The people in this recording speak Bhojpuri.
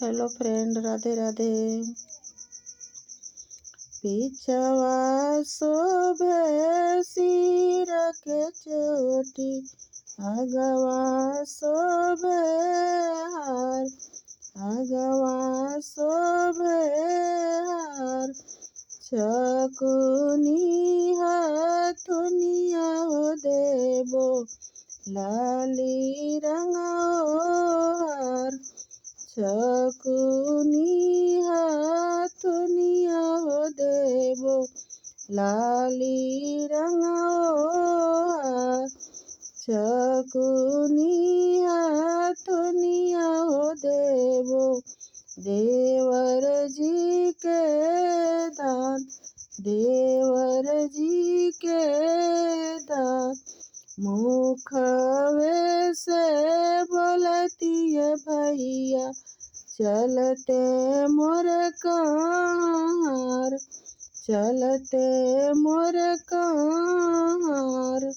Hello friend, Radhe Radhe. पिछवा शोभे सिर के चोटी, अगवा शोभे हार, अगवा शोभे हार। छकुनी हथुनिया हो देबो, लाली रंगा हार। छकुनी हथुनिया हो देबो, लाली रंगा हार। छकुनी हथुनिया हो देबो, देवर जी के दान, देवर जी के दान। मुखवे से बोलतिए भैया, चलते मोर कहार, चलते मोर कहार।